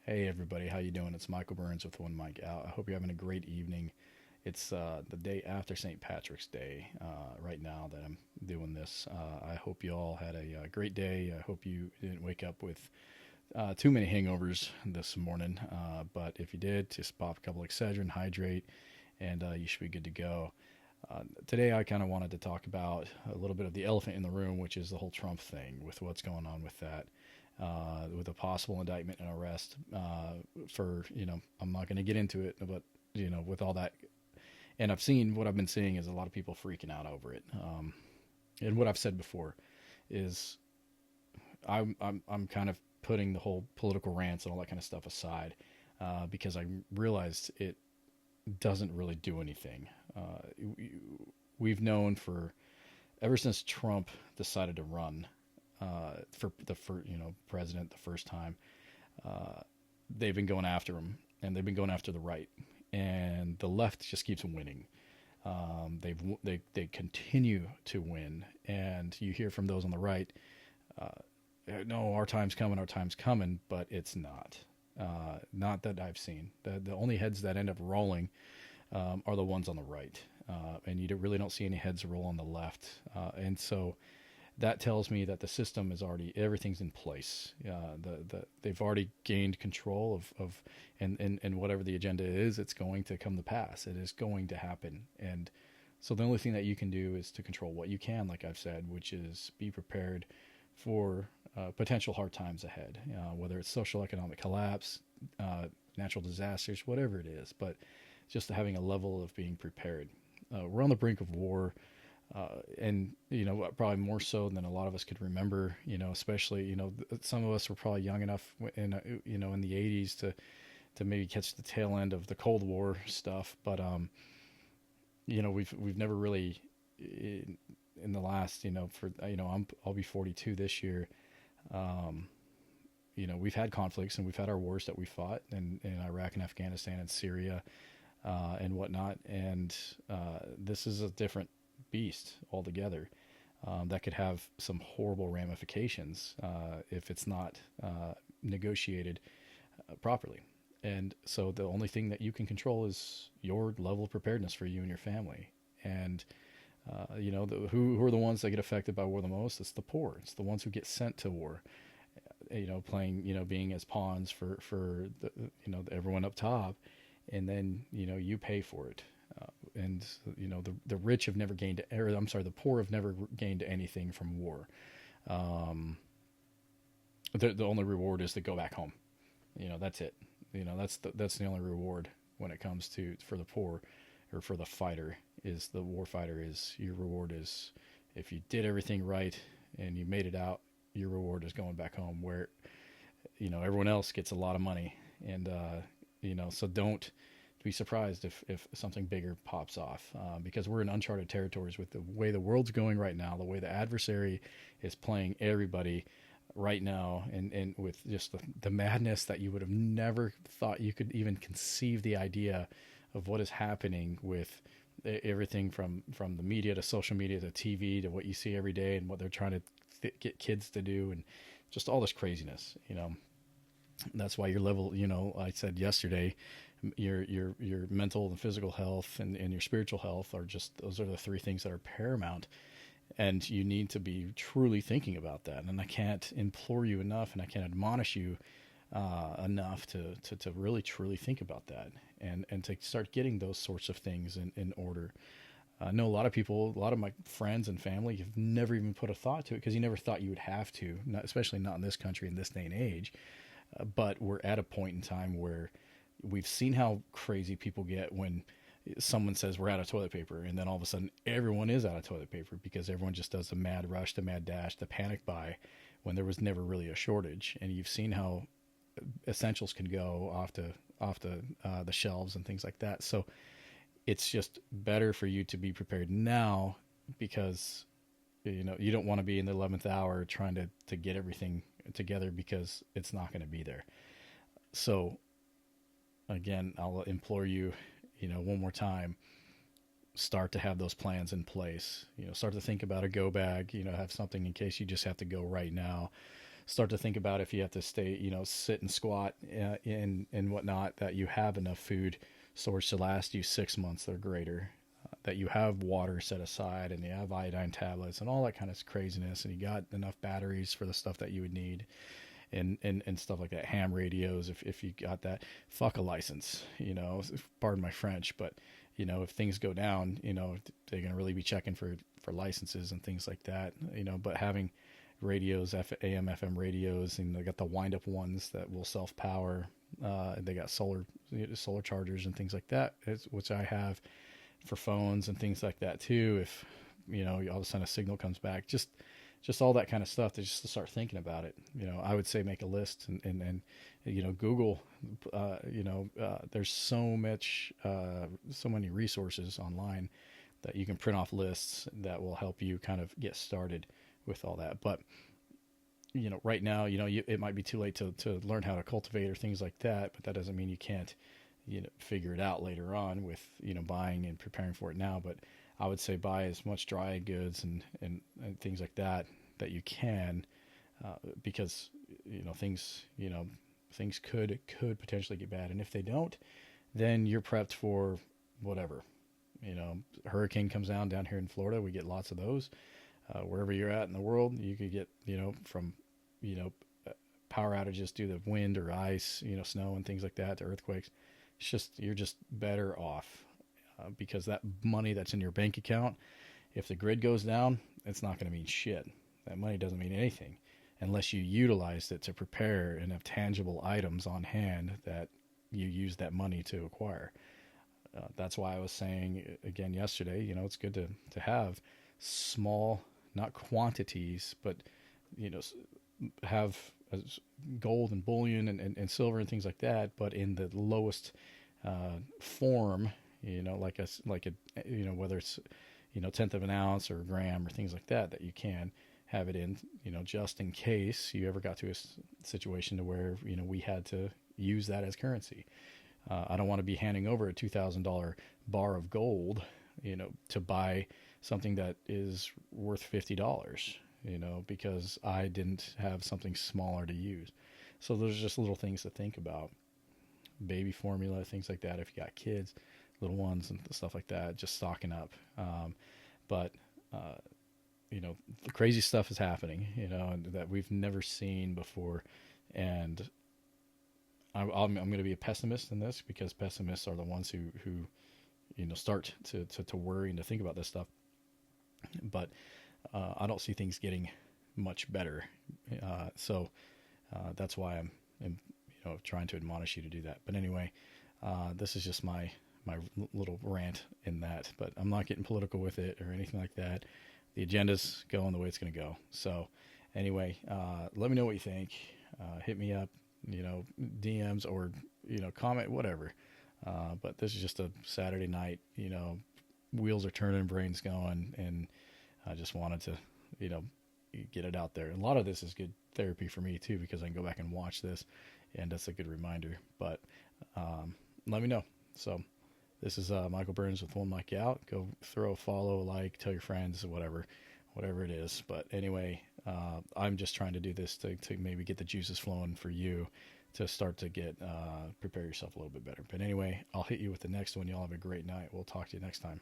Hey everybody, how you doing? It's Michael Burns with One Mic Out. I hope you're having a great evening. It's the day after St. Patrick's Day right now that I'm doing this. I hope you all had a great day. I hope you didn't wake up with too many hangovers this morning. But if you did, just pop a couple Excedrin, hydrate, and you should be good to go. Today, I kind of wanted to talk about a little bit of the elephant in the room, which is the whole Trump thing, with what's going on with that, with a possible indictment and arrest for, I'm not going to get into it, but, with all that. And what I've been seeing is a lot of people freaking out over it. And what I've said before is I'm kind of putting the whole political rants and all that kind of stuff aside because I realized it doesn't really do anything. We've known for ever since Trump decided to run for president the first time, uh, they've been going after him, and they've been going after the right, and the left just keeps winning. They continue to win, and you hear from those on the right, no, our time's coming, but it's not. Not that I've seen. The only heads that end up rolling are the ones on the right, and really don't see any heads roll on the left. And so that tells me that the system is already everything's in place. They've already gained control of and whatever the agenda is, it's going to come to pass. It is going to happen, and so the only thing that you can do is to control what you can, like I've said, which is be prepared for potential hard times ahead, whether it's social economic collapse, natural disasters, whatever it is. But just having a level of being prepared. We're on the brink of war, and probably more so than a lot of us could remember. Especially some of us were probably young enough in the '80s to maybe catch the tail end of the Cold War stuff. But we've never really in the last for I'll be 42 this year. Um, we've had conflicts and we've had our wars that we fought in Iraq and Afghanistan and Syria and whatnot. And this is a different beast altogether that could have some horrible ramifications if it's not negotiated properly. And so the only thing that you can control is your level of preparedness for you and your family. And who are the ones that get affected by war the most? It's the poor. It's the ones who get sent to war. Playing, being as pawns for everyone up top, and then you pay for it. And the rich have never gained, or I'm sorry, the poor have never gained anything from war. The only reward is to go back home. That's it. That's the only reward when it comes to for the poor or for the fighter. Is the war fighter, is your reward is if you did everything right and you made it out, your reward is going back home where everyone else gets a lot of money. And so don't be surprised if something bigger pops off, because we're in uncharted territories with the way the world's going right now, the way the adversary is playing everybody right now, and with just the madness that you would have never thought you could even conceive the idea of what is happening with everything from the media to social media to TV to what you see every day and what they're trying to get kids to do, and just all this craziness. That's why your level, I said yesterday, your mental and physical health and your spiritual health are just, those are the three things that are paramount. And you need to be truly thinking about that. And I can't implore you enough, and I can't admonish you enough to really truly think about that, and to start getting those sorts of things in order. I know a lot of people, a lot of my friends and family have never even put a thought to it because you never thought you would have to, especially not in this country in this day and age. But we're at a point in time where we've seen how crazy people get when someone says we're out of toilet paper, and then all of a sudden everyone is out of toilet paper because everyone just does the mad rush, the mad dash, the panic buy when there was never really a shortage. And you've seen how essentials can go off the shelves and things like that. So it's just better for you to be prepared now, because you don't want to be in the 11th hour trying to get everything together, because it's not going to be there. So again, I'll implore you, one more time, start to have those plans in place. Start to think about a go bag, have something in case you just have to go right now. start to think about if you have to stay, sit and squat and whatnot, that you have enough food storage to last you 6 months or greater, that you have water set aside and you have iodine tablets and all that kind of craziness, and you got enough batteries for the stuff that you would need, and stuff like that. Ham radios, if you got that. Fuck a license, pardon my French, but if things go down, they're going to really be checking for licenses and things like that, but having radios, AM, FM radios, and they got the wind up ones that will self power. They got solar chargers and things like that, which I have for phones and things like that too. If, all of a sudden a signal comes back, just all that kind of stuff, to just to start thinking about it. I would say make a list and Google, there's so many resources online that you can print off lists that will help you kind of get started with all that. But, right now, it might be too late to learn how to cultivate or things like that, but that doesn't mean you can't, figure it out later on with, buying and preparing for it now. But I would say buy as much dry goods and things like that you can, because, things could potentially get bad. And if they don't, then you're prepped for whatever. Hurricane comes down here in Florida. We get lots of those. Wherever you're at in the world, you could get, from, power outages due to wind or ice, snow and things like that, to earthquakes. You're just better off, because that money that's in your bank account, if the grid goes down, it's not going to mean shit. That money doesn't mean anything unless you utilized it to prepare and have tangible items on hand that you use that money to acquire. That's why I was saying again yesterday, it's good to have small, not quantities, but, have gold and bullion and silver and things like that, but in the lowest form, like a whether it's, tenth of an ounce or a gram or things like that you can have it in, just in case you ever got to a situation to where, we had to use that as currency. I don't want to be handing over a $2,000 bar of gold, to buy something that is worth $50, because I didn't have something smaller to use. So there's just little things to think about. Baby formula, things like that. If you got kids, little ones and stuff like that, just stocking up. But the crazy stuff is happening, that we've never seen before. And I'm going to be a pessimist in this, because pessimists are the ones who start to worry and to think about this stuff. But I don't see things getting much better. So that's why I'm trying to admonish you to do that. But anyway, this is just my little rant in that. But I'm not getting political with it or anything like that. The agenda's going the way it's going to go. So anyway, let me know what you think. Hit me up, DMs or, comment, whatever. But this is just a Saturday night, wheels are turning, brains going, and I just wanted to, get it out there. And a lot of this is good therapy for me too, because I can go back and watch this, and that's a good reminder. But let me know. So this is Michael Burns with One Mic Out. Go throw a follow, a like, tell your friends, whatever it is. But anyway, I'm just trying to do this to maybe get the juices flowing for you to start to get prepare yourself a little bit better. But anyway, I'll hit you with the next one. Y'all have a great night. We'll talk to you next time.